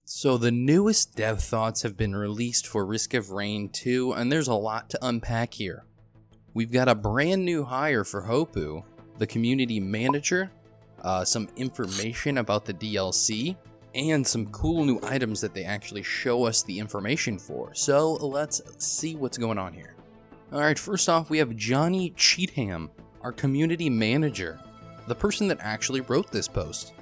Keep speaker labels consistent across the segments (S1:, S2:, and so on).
S1: So the newest dev thoughts have been released for Risk of Rain 2, and there's a lot to unpack here. We've got a brand new hire for Hopu, the community manager, some information about the DLC, and some cool new items that they actually show us the information for. So let's see what's going on here. Alright, first off we have Johnny Cheatham, our community manager, the person that actually wrote this post.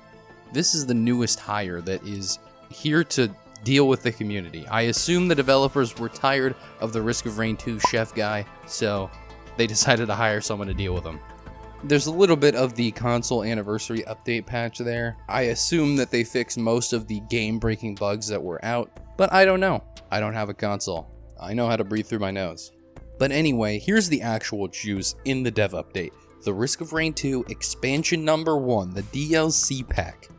S1: This is the newest hire that is here to deal with the community. I assume the developers were tired of the Risk of Rain 2 chef guy, so they decided to hire someone to deal with him. There's a little bit of the console anniversary update patch there. I assume that they fixed most of the game-breaking bugs that were out, but I don't know. I don't have a console. I know how to breathe through my nose. But anyway, here's the actual juice in the dev update. The Risk of Rain 2 expansion number 1, the DLC pack.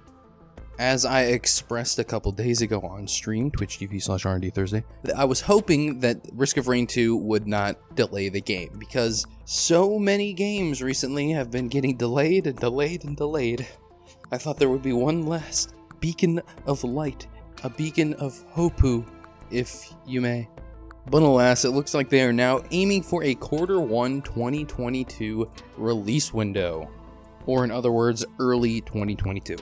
S1: As I expressed a couple days ago on stream, twitch.tv/R&D Thursday, I was hoping that Risk of Rain 2 would not delay the game, because so many games recently have been getting delayed and delayed and delayed. I thought there would be one last beacon of light, a beacon of Hopu, if you may. But alas, it looks like they are now aiming for a Q1 2022 release window, or in other words, early 2022.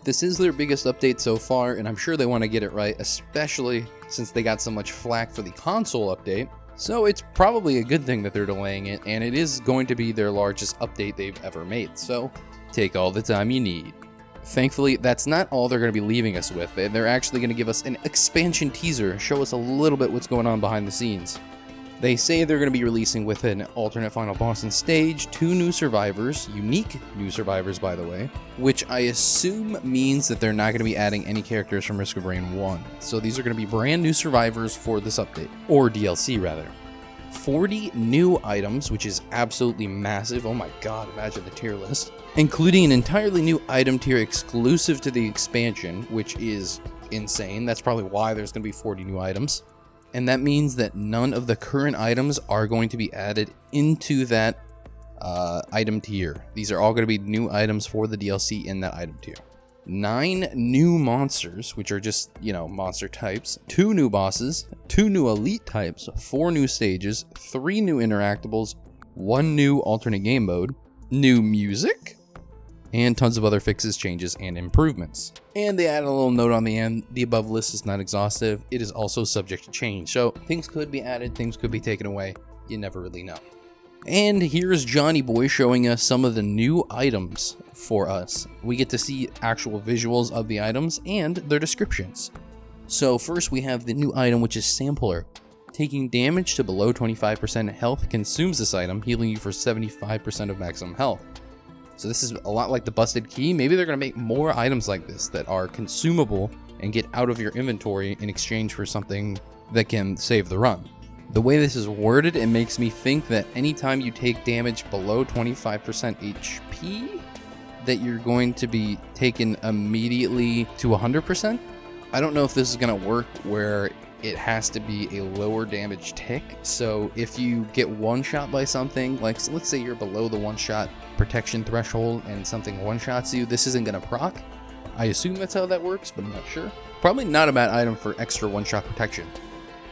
S1: This is their biggest update so far, and I'm sure they want to get it right, especially since they got so much flack for the console update. So it's probably a good thing that they're delaying it, and it is going to be their largest update they've ever made, so take all the time you need. Thankfully, that's not all they're going to be leaving us with. They're actually going to give us an expansion teaser, show us a little bit what's going on behind the scenes. They say they're going to be releasing with an alternate final boss and stage, 2 new survivors, unique new survivors by the way, which I assume means that they're not going to be adding any characters from Risk of Rain 1. So these are going to be brand new survivors for this update, or DLC rather. 40 new items, which is absolutely massive. Oh my god, imagine the tier list. Including an entirely new item tier exclusive to the expansion, which is insane. That's probably why there's going to be 40 new items. And that means that none of the current items are going to be added into that item tier. These are all going to be new items for the DLC in that item tier. 9 new monsters, which are just, monster types. 2 new bosses. 2 new elite types. 4 new stages. 3 new interactables. 1 new alternate game mode. New music. And tons of other fixes, changes, and improvements. And they add a little note on the end. The above list is not exhaustive. It is also subject to change. So things could be added, things could be taken away. You never really know. And here's Johnny Boy showing us some of the new items for us. We get to see actual visuals of the items and their descriptions. So first we have the new item, which is Sampler. Taking damage to below 25% health consumes this item, healing you for 75% of maximum health. So this is a lot like the Busted Key. Maybe they're going to make more items like this that are consumable and get out of your inventory in exchange for something that can save the run. The way this is worded, it makes me think that anytime you take damage below 25% HP, that you're going to be taken immediately to 100%. I don't know if this is going to work where it has to be a lower damage tick. So if you get one shot by something, like let's say you're below the one shot protection threshold and something one shots you, this isn't going to proc. I assume that's how that works, but I'm not sure. Probably not a bad item for extra one shot protection.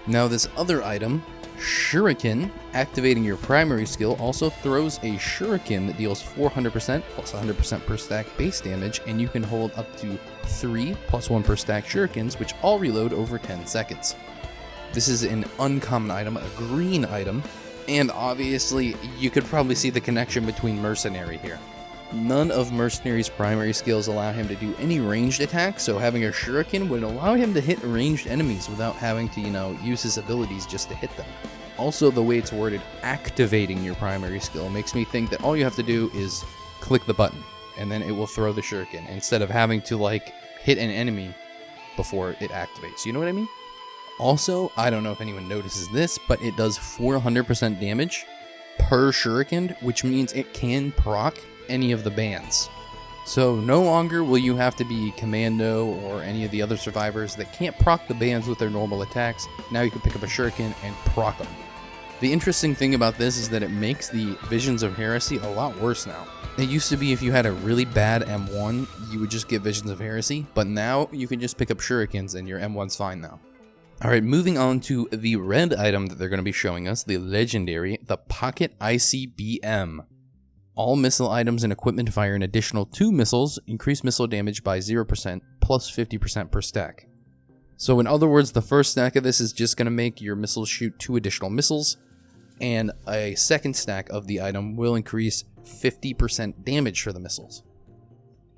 S1: Now this other item, Shuriken, activating your primary skill, also throws a Shuriken that deals 400% plus 100% per stack base damage, and you can hold up to 3 plus 1 per stack Shurikens, which all reload over 10 seconds. This is an uncommon item, a green item, and obviously you could probably see the connection between Mercenary here. None of Mercenary's primary skills allow him to do any ranged attacks, so having a Shuriken would allow him to hit ranged enemies without having to, use his abilities just to hit them. Also, the way it's worded, activating your primary skill, makes me think that all you have to do is click the button, and then it will throw the Shuriken, instead of having to, hit an enemy before it activates. You know what I mean? Also, I don't know if anyone notices this, but it does 400% damage per Shuriken, which means it can proc any of the bands. So no longer will you have to be Commando or any of the other survivors that can't proc the bands with their normal attacks. Now you can pick up a Shuriken and proc them. The interesting thing about this is that it makes the Visions of Heresy a lot worse now. It used to be if you had a really bad M1, you would just get Visions of Heresy, but now you can just pick up Shurikens and your M1's fine now. Alright, moving on to the red item that they're going to be showing us, the legendary, the Pocket ICBM. All missile items and equipment fire an additional 2 missiles, increase missile damage by 0%, plus 50% per stack. So in other words, the first stack of this is just going to make your missiles shoot 2 additional missiles, and a second stack of the item will increase 50% damage for the missiles.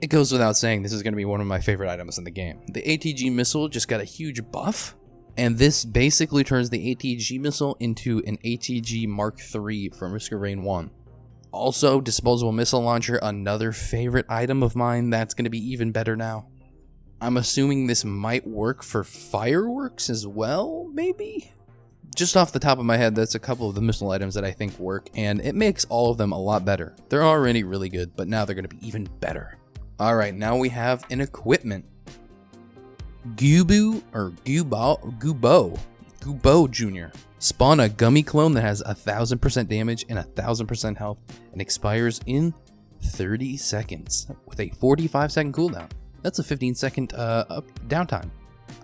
S1: It goes without saying this is going to be one of my favorite items in the game. The ATG missile just got a huge buff, and this basically turns the ATG missile into an ATG Mark III from Risk of Rain 1. Also, disposable missile launcher, another favorite item of mine that's going to be even better now. I'm assuming this might work for fireworks as well, maybe? Just off the top of my head, that's a couple of the missile items that I think work, and it makes all of them a lot better. They're already really good, but now they're going to be even better. Alright, now we have an equipment. Gubo Jr. Spawn a gummy clone that has 1000% damage and 1000% health and expires in 30 seconds with a 45-second cooldown. That's a 15-second downtime.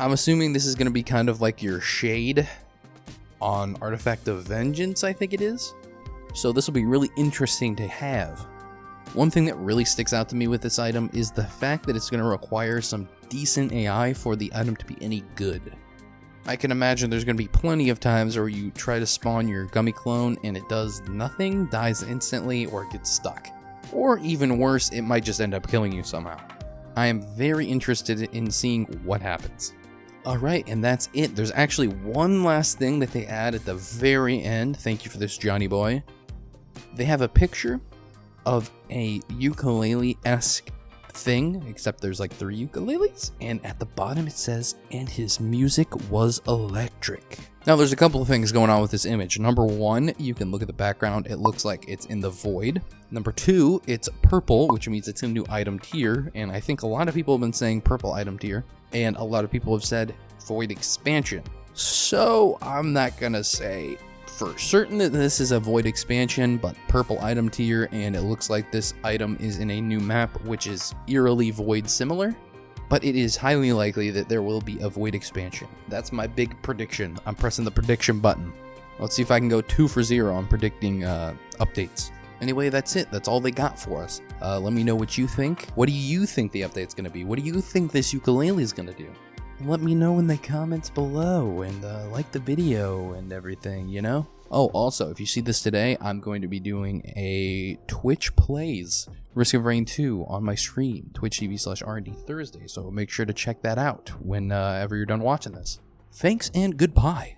S1: I'm assuming this is going to be kind of like your Shade on Artifact of Vengeance, I think it is. So this will be really interesting to have. One thing that really sticks out to me with this item is the fact that it's going to require some decent AI for the item to be any good. I can imagine there's going to be plenty of times where you try to spawn your gummy clone and it does nothing, dies instantly, or gets stuck. Or even worse, it might just end up killing you somehow. I am very interested in seeing what happens. Alright, and that's it. There's actually one last thing that they add at the very end. Thank you for this, Johnny boy. They have a picture of a ukulele-esque thing, except there's like 3 ukuleles, and at the bottom it says, and his music was electric. Now there's a couple of things going on with this image. Number 1, you can look at the background, it looks like it's in the void. Number 2, it's purple, which means it's a new item tier, and I think a lot of people have been saying purple item tier, and a lot of people have said void expansion. So I'm not gonna say for certain that this is a void expansion, but purple item tier, and it looks like this item is in a new map which is eerily void similar, but it is highly likely that there will be a void expansion. That's my big prediction. I'm pressing the prediction button. Let's see if I can go 2 for 0 on predicting updates. Anyway, that's it. That's all they got for us. Let me know what you think. What do you think the update's going to be? What do you think this ukulele is going to do? Let me know in the comments below, and like the video and everything, you know? Oh, also, if you see this today, I'm going to be doing a Twitch Plays Risk of Rain 2 on my stream, twitch.tv/R&D Thursday, so make sure to check that out whenever you're done watching this. Thanks and goodbye.